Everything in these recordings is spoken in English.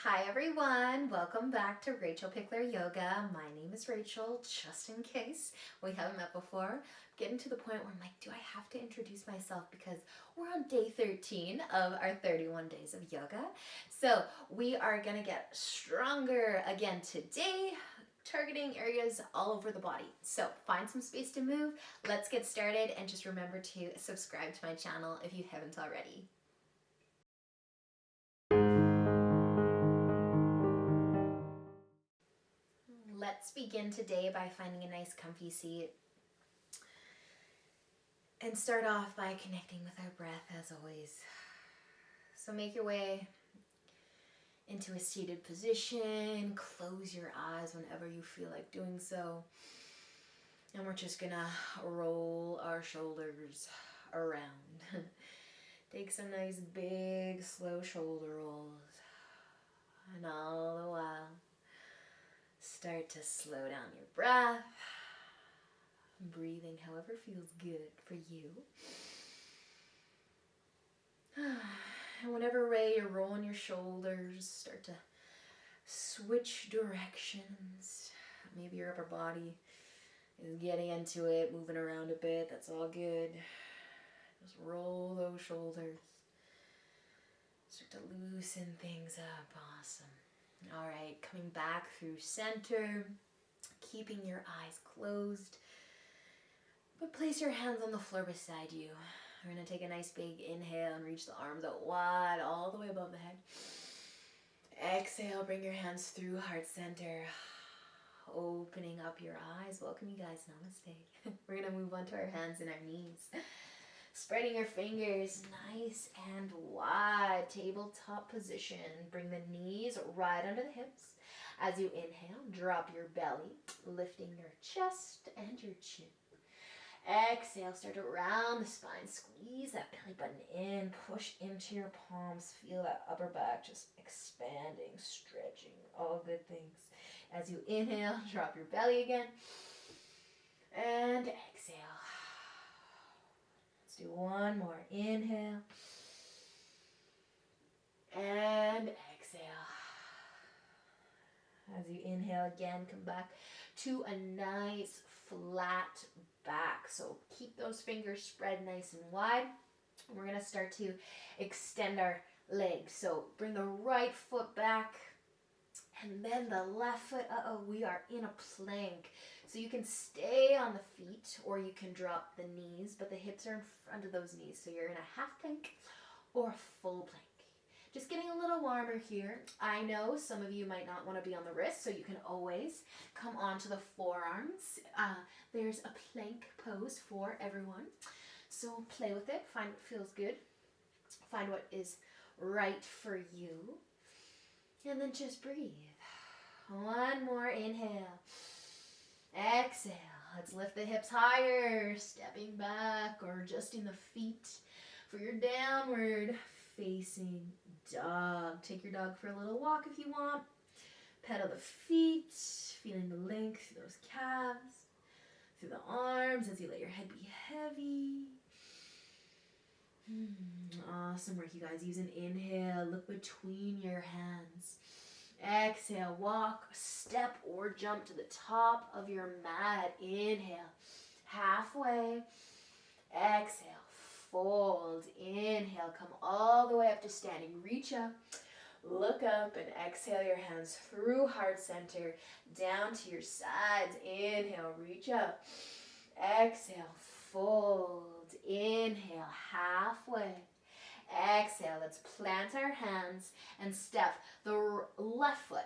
Hi everyone, welcome back to Rachel Pichler Yoga. My name is Rachel, just in case we haven't met before. Getting to the point where I'm like, do I have to introduce myself because we're on day 13 of our 31 days of yoga. So we are gonna get stronger again today, targeting areas all over the body. So find some space to move, let's get started, and just remember to subscribe to my channel if you haven't already. Let's begin today by finding a nice comfy seat and start off by connecting with our breath as always. So make your way into a seated position, close your eyes whenever you feel like doing so, and we're just gonna roll our shoulders around. Take some nice big slow shoulder rolls, and all the while start to slow down your breath, breathing however feels good for you. And whenever you're rolling your shoulders, start to switch directions. Maybe your upper body is getting into it, moving around a bit. That's all good. Just roll those shoulders. Start to loosen things up. Awesome. All right, coming back through center, keeping your eyes closed, but place your hands on the floor beside you. We're going to take a nice big inhale and reach the arms out wide, all the way above the head. Exhale, bring your hands through heart center, opening up your eyes. Welcome you guys, namaste. We're going to move on to our hands and our knees. Spreading your fingers nice and wide, tabletop position. Bring the knees right under the hips. As you inhale, drop your belly, lifting your chest and your chin. Exhale, start to round the spine. Squeeze that belly button in, push into your palms. Feel that upper back just expanding, stretching, all good things. As you inhale, drop your belly again. And exhale. Do one more. Inhale and exhale. As you inhale again, come back to a nice flat back. So keep those fingers spread nice and wide. We're going to start to extend our legs. So bring the right foot back and then the left foot. We are in a plank. So you can stay on the feet or you can drop the knees, but the hips are in front of those knees. So you're in a half plank or full plank. Just getting a little warmer here. I know some of you might not want to be on the wrists, so you can always come onto the forearms. There's a plank pose for everyone. So play with it, find what feels good, find what is right for you, and then just breathe. One more inhale. Exhale. Let's lift the hips higher, stepping back or adjusting the feet for your downward facing dog. Take your dog for a little walk if you want. Pedal the feet, feeling the length through those calves, through the arms as you let your head be heavy. Awesome work, you guys. Use an inhale, look between your hands. Exhale, walk, step, or jump to the top of your mat. Inhale, halfway. Exhale, fold. Inhale, come all the way up to standing. Reach up, look up, and exhale your hands through heart center, down to your sides. Inhale, reach up. Exhale, fold. Inhale, halfway. Exhale, let's plant our hands and step the left foot,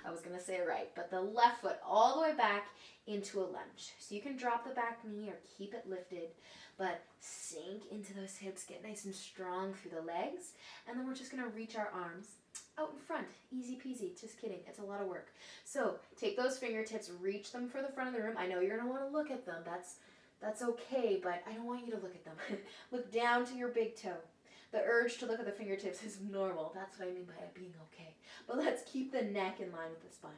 I was going to say right, but the left foot all the way back into a lunge. So you can drop the back knee or keep it lifted, but sink into those hips, get nice and strong through the legs, and then we're just going to reach our arms out in front. Easy peasy, just kidding, it's a lot of work. So take those fingertips, reach them for the front of the room. I know you're going to want to look at them, that's okay, but I don't want you to look at them. Look down to your big toe. The urge to look at the fingertips is normal. That's what I mean by it being okay. But let's keep the neck in line with the spine.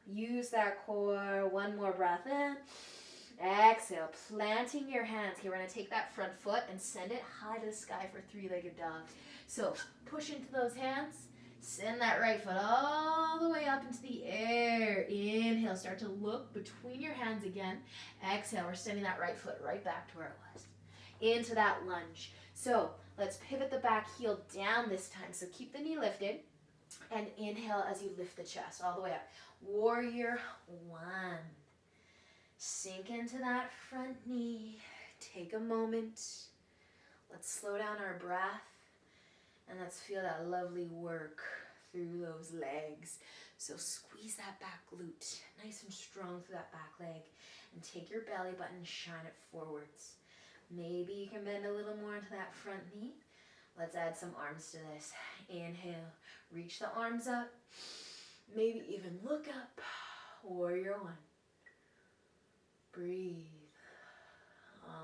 Use that core. One more breath in. Exhale, planting your hands. Here, we're going to take that front foot and send it high to the sky for three-legged dog. So push into those hands. Send that right foot all the way up into the air. Inhale, start to look between your hands again. Exhale, we're sending that right foot right back to where it was. Into that lunge. So let's pivot the back heel down this time. So keep the knee lifted and inhale as you lift the chest all the way up. Warrior one. Sink into that front knee. Take a moment. Let's slow down our breath. And let's feel that lovely work through those legs. So squeeze that back glute nice and strong through that back leg. And take your belly button, shine it forwards. Maybe you can bend a little more into that front knee. Let's add some arms to this. Inhale, reach the arms up. Maybe even look up. Warrior one. Breathe.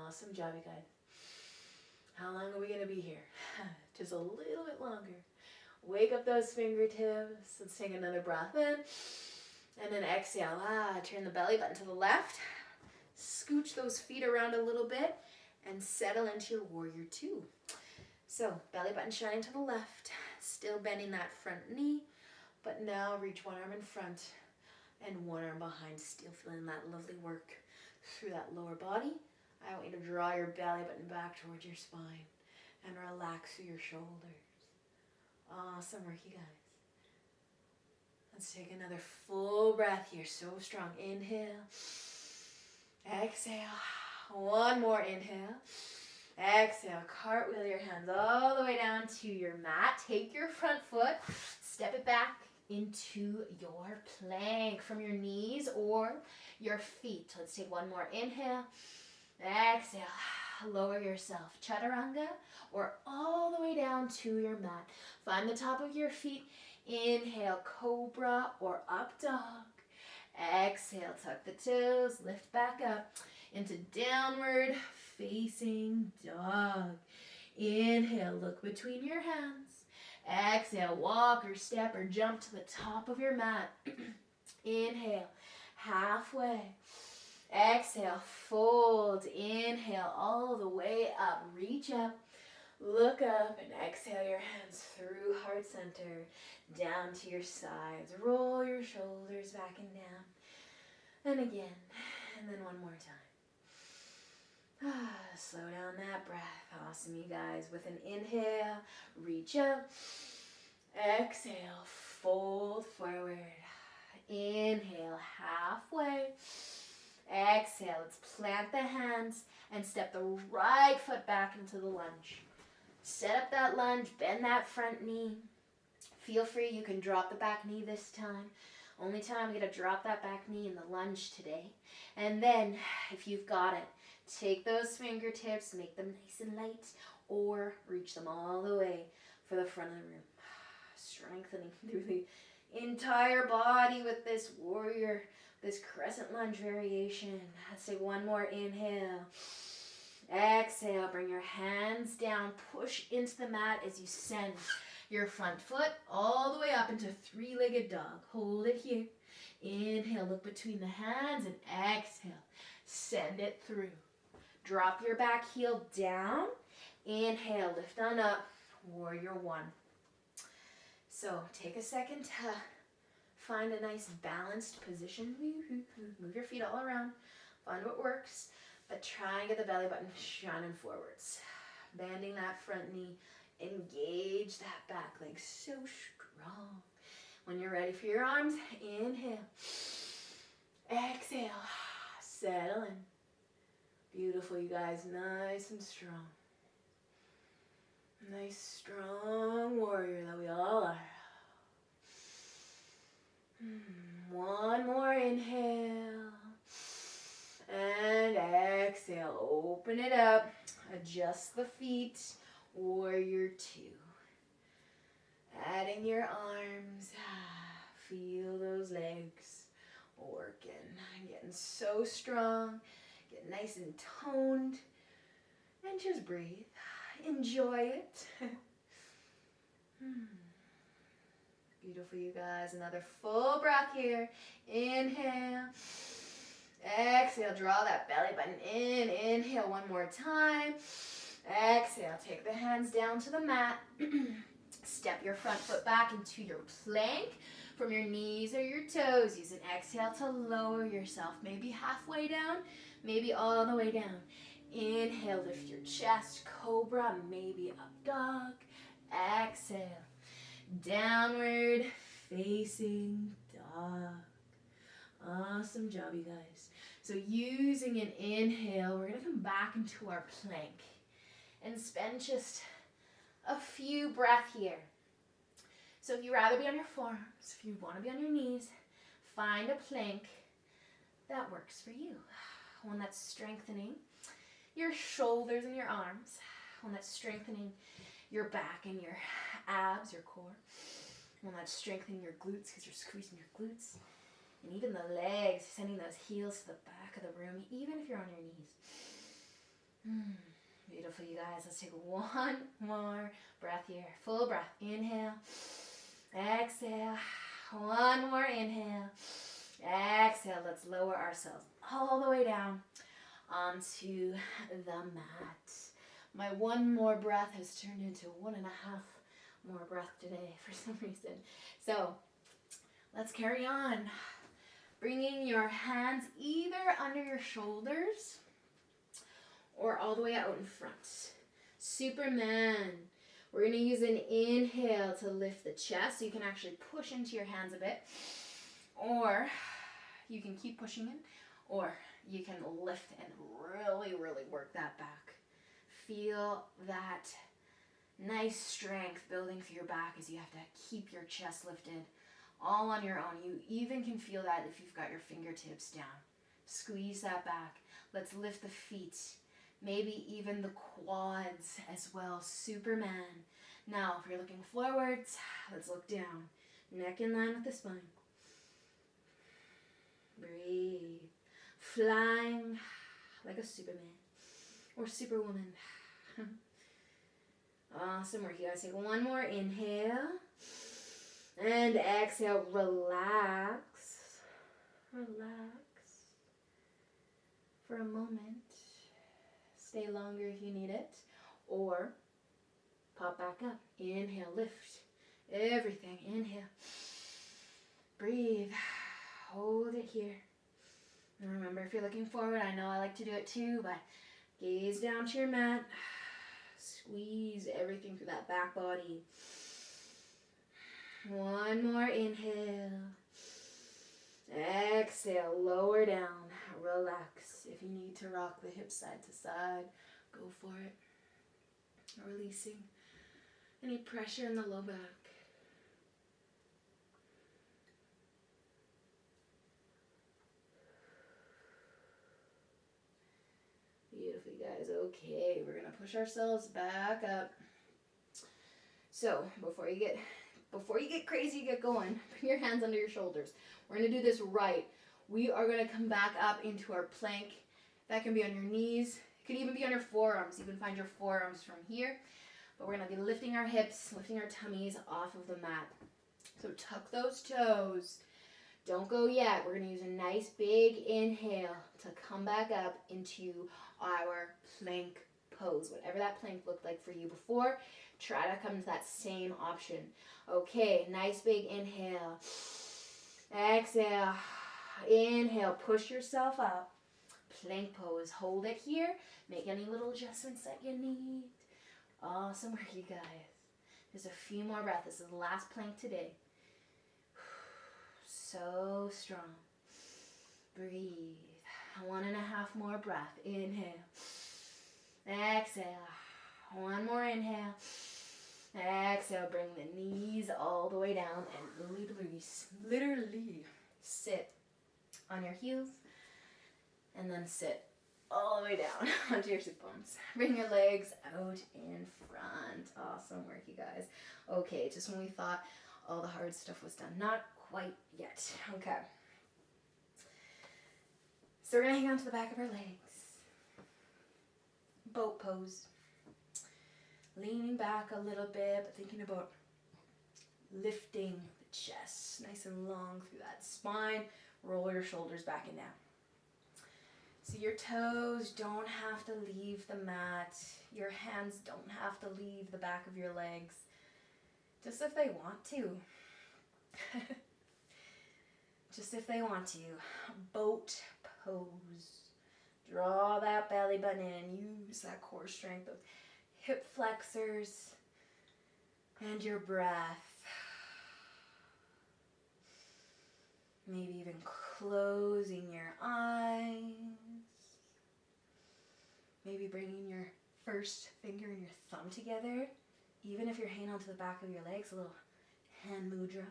Awesome job, you guys. How long are we going to be here? Just a little bit longer. Wake up those fingertips. Let's take another breath in. And then exhale. Turn the belly button to the left. Scooch those feet around a little bit. And settle into your warrior two. So belly button shining to the left. Still bending that front knee. But now reach one arm in front. And one arm behind. Still feeling that lovely work through that lower body. I want you to draw your belly button back towards your spine and relax through your shoulders. Awesome work, you guys. Let's take another full breath here. So strong. Inhale. Exhale. One more inhale. Exhale. Cartwheel your hands all the way down to your mat. Take your front foot. Step it back into your plank from your knees or your feet. Let's take one more inhale. Exhale, lower yourself, chaturanga, or all the way down to your mat. Find the top of your feet. Inhale, cobra or up dog. Exhale, tuck the toes, lift back up into downward facing dog. Inhale, look between your hands. Exhale, walk or step or jump to the top of your mat. Inhale, halfway. Exhale, fold. Inhale, all the way up. Reach up, look up, and exhale your hands through heart center, down to your sides. Roll your shoulders back and down. And again, and then one more time. Slow down that breath. Awesome, you guys. With an inhale, reach up. Exhale, fold forward. Inhale, halfway. Exhale, let's plant the hands and step the right foot back into the lunge. Set up that lunge, bend that front knee. Feel free, you can drop the back knee this time. Only time I'm going to drop that back knee in the lunge today. And then, if you've got it, take those fingertips, make them nice and light, or reach them all the way for the front of the room. Strengthening through the entire body with this warrior, this crescent lunge variation. Let's take one more inhale. Exhale, bring your hands down, push into the mat as you send your front foot all the way up into three-legged dog. Hold it here. Inhale, look between the hands, and exhale, send it through. Drop your back heel down. Inhale, lift on up, warrior one. So take a second to find a nice balanced position. Move your feet all around. Find what works. But try and get the belly button shining forwards. Bending that front knee. Engage that back leg so strong. When you're ready for your arms, inhale. Exhale. Settle in. Beautiful, you guys. Nice and strong. Nice, strong warrior that we all are. One more inhale. And exhale. Open it up. Adjust the feet. Warrior two. Adding your arms. Feel those legs working. Getting so strong. Get nice and toned. And just breathe. Enjoy it. Beautiful, you guys. Another full breath here. Inhale. Exhale. Draw that belly button in. Inhale one more time. Exhale. Take the hands down to the mat. Step your front foot back into your plank from your knees or your toes. Use an exhale to lower yourself, maybe halfway down, maybe all the way down. Inhale, lift your chest, cobra, maybe up dog. Exhale, downward facing dog. Awesome job, you guys. So using an inhale, we're gonna come back into our plank and spend just a few breaths here. So if you'd rather be on your forearms, if you want to be on your knees, find a plank that works for you. One that's strengthening your shoulders and your arms. One that's strengthening your back and your abs, your core. One that's strengthening your glutes because you're squeezing your glutes. And even the legs, sending those heels to the back of the room, even if you're on your knees. Beautiful, you guys. Let's take one more breath here. Full breath. Inhale. Exhale. One more inhale. Exhale. Let's lower ourselves all the way down onto the mat. My one more breath has turned into 1.5 more breath today for some reason. So let's carry on. Bringing your hands either under your shoulders or all the way out in front. Superman. We're going to use an inhale to lift the chest. So you can actually push into your hands a bit. Or you can keep pushing in. Or you can lift and really, really work that back. Feel that nice strength building through your back as you have to keep your chest lifted. All on your own. You even can feel that if you've got your fingertips down. Squeeze that back. Let's lift the feet. Maybe even the quads as well. Superman. Now, if you're looking forwards, let's look down. Neck in line with the spine. Breathe. Flying like a Superman or Superwoman. Awesome work. You guys take one more inhale. And exhale, relax. Relax for a moment. Stay longer if you need it. Or pop back up. Inhale, lift everything. Inhale. Breathe. Hold it here. And remember, if you're looking forward, I know I like to do it too, but gaze down to your mat. Squeeze everything through that back body. One more inhale. Exhale, lower down. Relax. If you need to rock the hips side to side, go for it. Releasing any pressure in the low back. Beautiful, you guys. Okay, we're going to push ourselves back up. So, before you get crazy, get going, put your hands under your shoulders. We're going to do this right. We are going to come back up into our plank. That can be on your knees. It could even be on your forearms. You can find your forearms from here. But we're going to be lifting our hips, lifting our tummies off of the mat. So tuck those toes. Don't go yet. We're going to use a nice big inhale to come back up into our plank pose. Whatever that plank looked like for you before, try to come to that same option. Okay, nice big inhale. Exhale. Inhale, push yourself up. Plank pose. Hold it here. Make any little adjustments that you need. Awesome work, you guys. Just a few more breaths. This is the last plank today. So strong. Breathe. 1.5 more breath. Inhale. Exhale. One more inhale. Exhale. Bring the knees all the way down and literally sit on your heels and then sit all the way down onto your sit bones. Bring your legs out in front. Awesome work, you guys. Okay, just when we thought all the hard stuff was done. Not quite yet. Okay. So we're going to hang on to the back of our legs. Boat pose. Leaning back a little bit, but thinking about lifting the chest nice and long through that spine. Roll your shoulders back and down. So your toes don't have to leave the mat. Your hands don't have to leave the back of your legs. Just if they want to. Just if they want to. Boat pose. Draw that belly button in. Use that core strength of hip flexors and your breath. Maybe even closing your eyes. Maybe bringing your first finger and your thumb together. Even if you're hanging onto the back of your legs, a little hand mudra.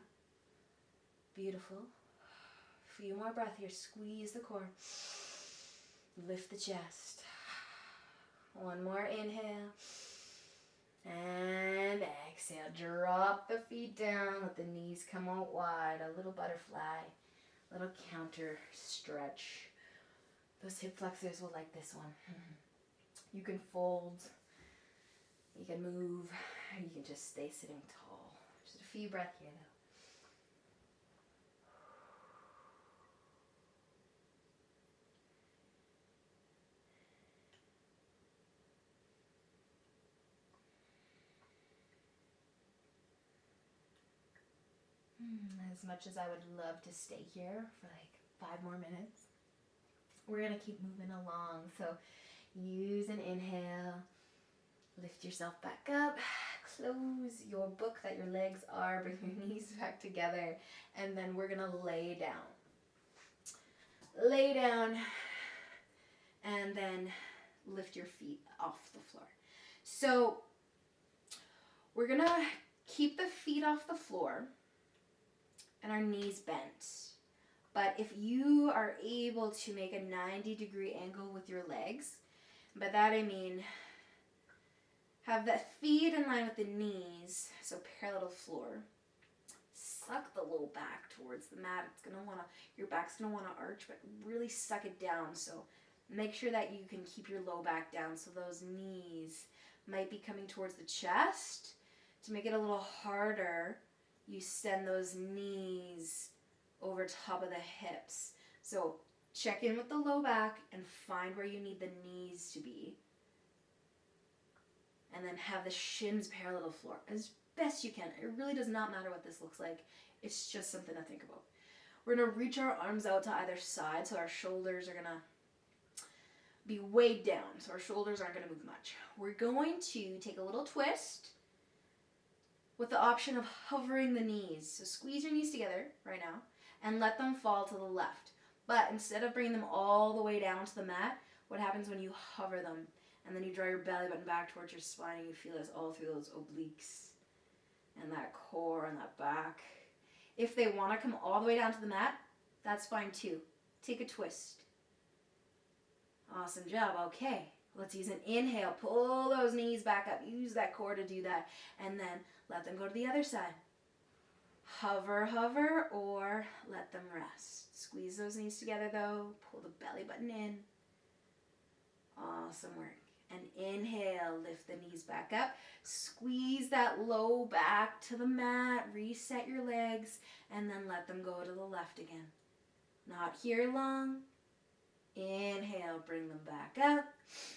Beautiful. A few more breaths here. Squeeze the core. Lift the chest. One more inhale. And exhale. Drop the feet down. Let the knees come out wide. A little butterfly. Little counter stretch. Those hip flexors will like this one. You can fold. You can move. You can just stay sitting tall. Just a few breaths here though. As much as I would love to stay here for like 5 more minutes, we're going to keep moving along. So use an inhale, lift yourself back up, close your book that your legs are, bring your knees back together, and then we're going to lay down. Lay down, and then lift your feet off the floor. So we're going to keep the feet off the floor and our knees bent. But if you are able to make a 90-degree angle with your legs, by that I mean have the feet in line with the knees, so parallel to the floor. Suck the low back towards the mat. It's gonna wanna, your back's gonna wanna arch, but really suck it down. So make sure that you can keep your low back down. So those knees might be coming towards the chest. To make it a little harder, you send those knees over top of the hips. So check in with the low back and find where you need the knees to be. And then have the shins parallel to the floor as best you can. It really does not matter what this looks like. It's just something to think about. We're going to reach our arms out to either side, so our shoulders are going to be weighed down. So our shoulders aren't going to move much. We're going to take a little twist with the option of hovering the knees. So squeeze your knees together right now and let them fall to the left. But instead of bringing them all the way down to the mat, what happens when you hover them? And then you draw your belly button back towards your spine and you feel this all through those obliques and that core and that back. If they want to come all the way down to the mat, that's fine too. Take a twist. Awesome job. Okay, let's use an inhale. Pull those knees back up. Use that core to do that. And then let them go to the other side. Hover, hover, or let them rest. Squeeze those knees together though. Pull the belly button in. Awesome work. And inhale, lift the knees back up. Squeeze that low back to the mat. Reset your legs. And then let them go to the left again. Not here long. Inhale, bring them back up.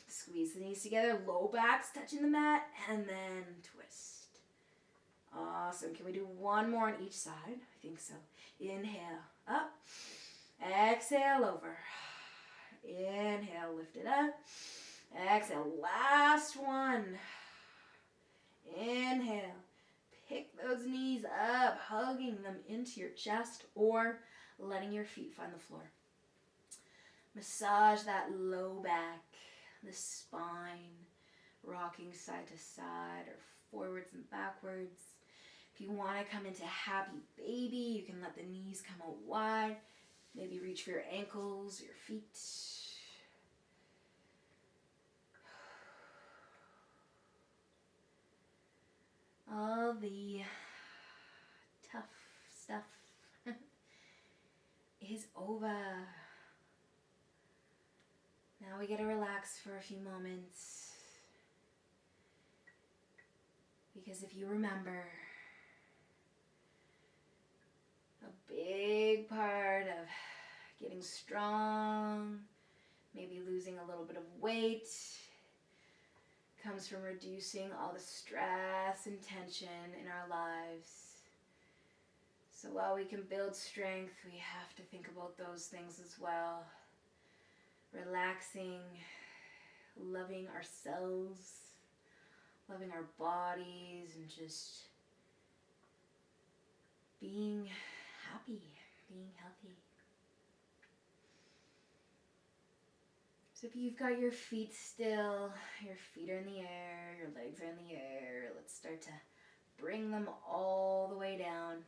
Squeeze the knees together. Low back's touching the mat. And then twist. Awesome. Can we do one more on each side? I think so. Inhale, up. Exhale, over. Inhale, lift it up. Exhale, last one. Inhale. Pick those knees up, hugging them into your chest or letting your feet find the floor. Massage that low back, the spine, rocking side to side or forwards and backwards. If you want to come into happy baby, you can let the knees come out wide. Maybe reach for your ankles, your feet. All the tough stuff is over. Now we get to relax for a few moments. Because if you remember, a big part of getting strong, maybe losing a little bit of weight, comes from reducing all the stress and tension in our lives. So while we can build strength, we have to think about those things as well. Relaxing, loving ourselves, loving our bodies, and just being happy, being healthy. So if you've got your feet still, your feet are in the air, your legs are in the air, let's start to bring them all the way down.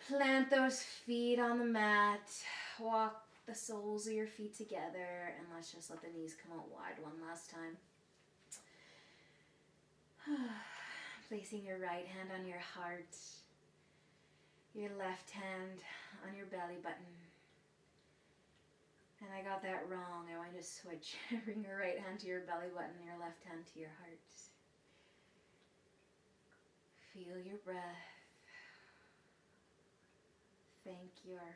Plant those feet on the mat, walk the soles of your feet together, and let's just let the knees come out wide one last time. Placing your right hand on your heart, your left hand on your belly button. And I got that wrong. I want you to switch. Bring your right hand to your belly button, your left hand to your heart. Feel your breath. Thank yourself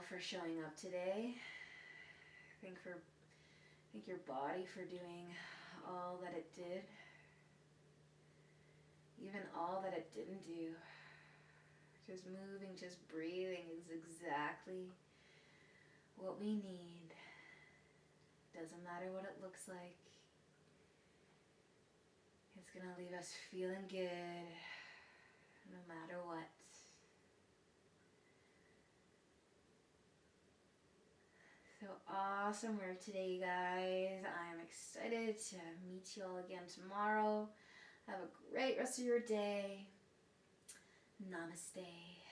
for showing up today. Thank your body for doing all that it did. Even all that it didn't do. Just moving, just breathing is exactly what we need. Doesn't matter what it looks like. It's gonna leave us feeling good no matter what. So awesome work today, you guys. I'm excited to meet you all again tomorrow. Have a great rest of your day. Namaste.